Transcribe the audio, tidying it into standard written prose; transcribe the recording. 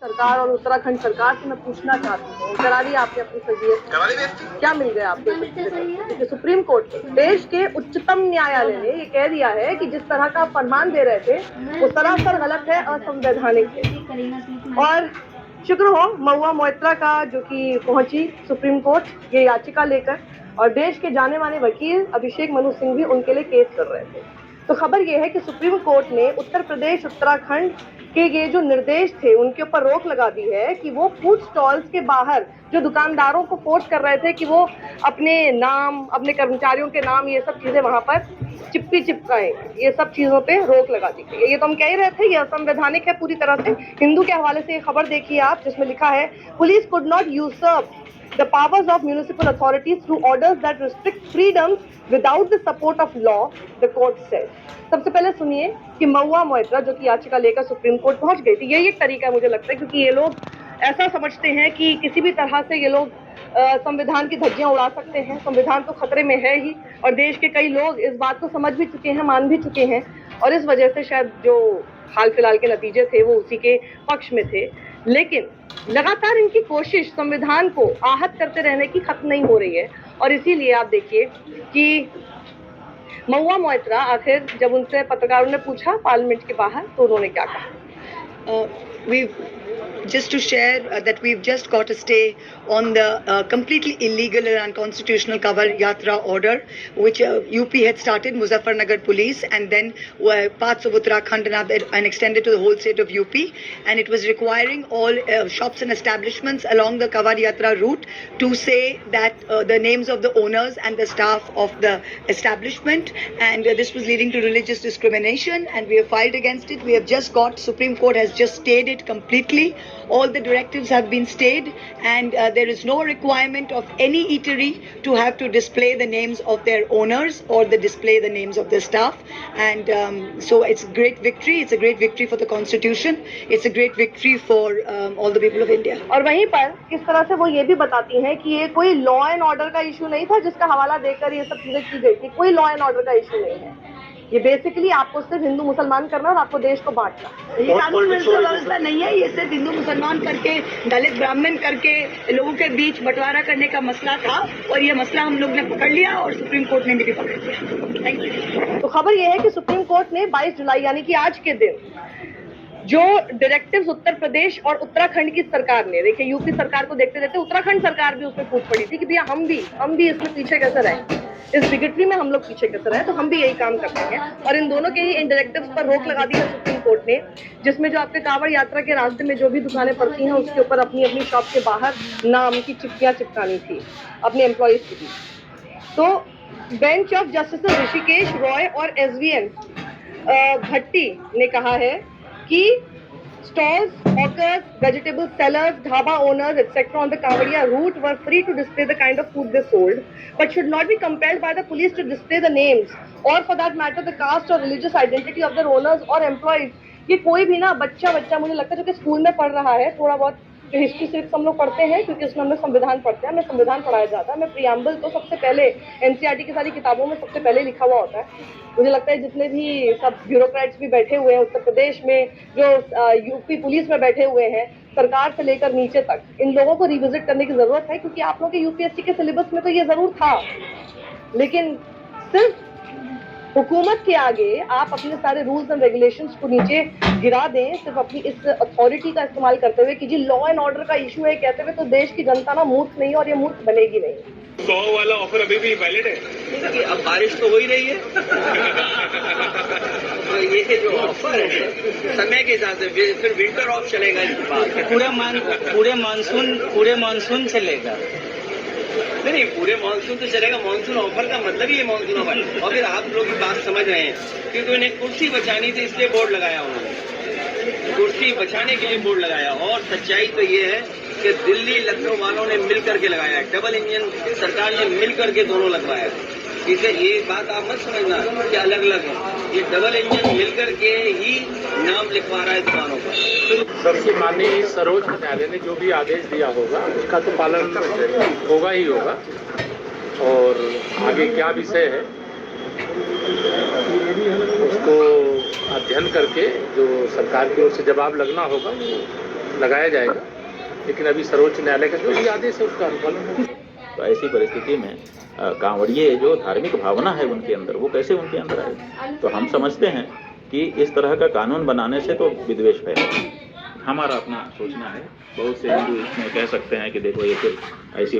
सरकार और उत्तराखंड सरकार से मैं पूछना चाहती हूँ, करा ली आपने अपनी फजीयत, क्या मिल गया आपको? क्योंकि सुप्रीम कोर्ट ने, देश के उच्चतम न्यायालय ने ये कह दिया है कि जिस तरह का फरमान दे रहे थे वो सरासर गलत है, असंवैधानिक है। और शुक्र हो महुआ मोइत्रा का जो कि पहुंची सुप्रीम कोर्ट ये याचिका लेकर, और देश के जाने माने वकील अभिषेक मनु सिंह भी उनके लिए केस कर रहे थे। तो खबर यह है कि सुप्रीम कोर्ट ने उत्तर प्रदेश उत्तराखंड के ये जो निर्देश थे उनके ऊपर रोक लगा दी है कि वो फूड स्टॉल्स के बाहर जो दुकानदारों को फोर्स कर रहे थे कि वो अपने नाम, अपने कर्मचारियों के नाम, ये सब चीजें वहां पर चिप्पी चिपकाएं, ये सब चीजों पे रोक लगा दी गई है। ये तो हम कह ही रहे थे, ये असंवैधानिक है पूरी तरह से। हिंदू के हवाले से ये खबर देखिए आप, जिसमें लिखा है police could not usurp the powers of municipal authorities through orders that restrict freedoms without the support of law, the court said. सबसे पहले सुनिए कि महुआ मोइत्रा जो कि याचिका लेकर सुप्रीम कोर्ट पहुंच गई थी, यही एक तरीका है मुझे लगता है, क्योंकि ये लोग ऐसा समझते हैं कि किसी भी तरह से ये लोग संविधान की धज्जियां उड़ा सकते हैं। संविधान तो खतरे में है ही, और देश के कई लोग इस बात को समझ भी चुके हैं, मान भी चुके हैं, और इस वजह से शायद जो हाल फिलहाल के नतीजे थे वो उसी के पक्ष में थे। लेकिन लगातार इनकी कोशिश संविधान को आहत करते रहने की खत्म नहीं हो रही है, और इसीलिए आप देखिए कि महुआ मोइत्रा आखिर जब उनसे पत्रकारों ने पूछा पार्लियामेंट के बाहर तो उन्होंने क्या कहा। Just to share that we've just got a stay on the completely illegal and unconstitutional Kavar Yatra order, which UP had started, Muzaffarnagar police, and then parts of Uttarakhand and extended to the whole state of UP. And it was requiring all shops and establishments along the Kavar Yatra route to say that the names of the owners and the staff of the establishment. And this was leading to religious discrimination, and we have filed against it. We have just got, Supreme Court has just stayed it completely. All the directives have been stayed, and there is no requirement of any eatery to have to display the names of their owners or display the names of the staff. And so it's a great victory. It's a great victory for the Constitution. It's a great victory for all the people of India. और वहीं पर किस तरह से वो ये भी बताती हैं कि ये कोई लॉ एंड ऑर्डर का इशू नहीं था जिसका हवाला देकर ये सब चीजें की गई थी। कोई लॉ एंड ऑर्डर का इशू नहीं है, ये बेसिकली आपको सिर्फ हिंदू मुसलमान करना और आपको देश को बांटना। ये कानून व्यवस्था नहीं है, ये सिर्फ हिंदू मुसलमान करके, दलित ब्राह्मण करके लोगों के बीच बंटवारा करने का मसला था, और ये मसला हम लोग ने पकड़ लिया और सुप्रीम कोर्ट ने भी पकड़ लिया। Thank you. तो खबर यह है कि सुप्रीम कोर्ट ने 22 जुलाई यानी कि आज के दिन जो डायरेक्टिव्स उत्तर प्रदेश और उत्तराखंड की सरकार ने, देखिए यूपी सरकार को देखते देखते उत्तराखंड सरकार भी उसमें फूट पड़ी थी कि भैया हम भी इसमें पीछे कैसे रहे, इस बिगटरी में हम लोग पीछे कैसे रहे, तो हम भी यही काम करते हैं। और इन दोनों के ही इन डायरेक्टिव्स पर रोक लगा दी है सुप्रीम कोर्ट ने, जिसमें जो आपके कांवड़ यात्रा के रास्ते में जो भी दुकानें पड़ती हैं उसके ऊपर अपनी अपनी शॉप के बाहर नाम की चिट्ठियां चिपकानी थी अपने एम्प्लॉइज के बीच। तो bench of justice Rishikesh Roy और SVN भट्टी ने कहा है कि stalls, hawkers, vegetable sellers, dhaba owners, etc. on the Kavadiya route were free to display the kind of food they sold, but should not be compelled by the police to display the names or, for that matter, the caste or religious identity of their owners or employees. ये कोई भी ना बच्चा मुझे लगता है जो कि स्कूल में पढ़ रहा है, थोड़ा बहुत जो हिस्ट्री सिर्फ हम लोग पढ़ते हैं क्योंकि उसमें हमने संविधान पढ़ते हैं, हमें संविधान पढ़ाया जाता है, हमें प्रियम्बल तो सबसे पहले NCERT की सारी किताबों में सबसे पहले लिखा हुआ होता है। मुझे लगता है जितने भी सब ब्यूरोक्रेट्स भी बैठे हुए हैं उत्तर प्रदेश में, जो यूपी पुलिस में बैठे हुए हैं, सरकार से लेकर नीचे तक, इन लोगों को रिविजिट करने की जरूरत है, क्योंकि आप लोगों के UPSC के सिलेबस में तो ये जरूर था, लेकिन सिर्फ हुकूमत के आगे आप अपने सारे रूल्स एंड रेगुलेशंस को नीचे गिरा दें, सिर्फ अपनी इस अथॉरिटी का इस्तेमाल करते हुए कि जी लॉ एंड ऑर्डर का इशू है कहते हुए, तो देश की जनता ना मूर्ख नहीं, और ये मूर्ख बनेगी नहीं। 100 वाला ऑफर अभी भी वैलिड है? देखिए अब बारिश तो हो ही रही है तो ये जो ऑफर है समय के हिसाब से फिर विंटर ऑफ चलेगा इसके बाद पूरे मानसून चलेगा। नहीं पूरे मानसून तो चलेगा। मानसून ऑफर का मतलब ही है मानसून ऑफर। और फिर आप लोग की बात समझ रहे हैं क्योंकि उन्हें कुर्सी बचानी थी इसलिए बोर्ड लगाया उन्होंने, कुर्सी बचाने के लिए बोर्ड लगाया। और सच्चाई तो ये है कि दिल्ली लखनऊ वालों ने मिल करके लगाया, डबल इंजन सरकार ने मिल करके दोनों लगवाया। इसे ये बात आप मत समझना कि अलग अलग है, ये डबल इंजन मिल करके ही नाम लिखवा रहा है दुकानों पर। सबसे माननीय सर्वोच्च न्यायालय ने जो भी आदेश दिया होगा उसका तो पालन होगा ही होगा, और आगे क्या विषय है उसको अध्ययन करके जो सरकार की ओर से जवाब लगना होगा वो लगाया जाएगा, लेकिन अभी सर्वोच्च न्यायालय का जो भी आदेश है उसका अनुपालन होगा। तो ऐसी परिस्थिति में कांवड़िए जो धार्मिक भावना है उनके अंदर, वो कैसे उनके अंदर आए? तो हम समझते हैं कि इस तरह का कानून बनाने से तो विद्वेष फैलेगा। हमारा अपना सोचना है, बहुत से हिंदू इसमें कह सकते हैं कि देखो ये फिर ऐसी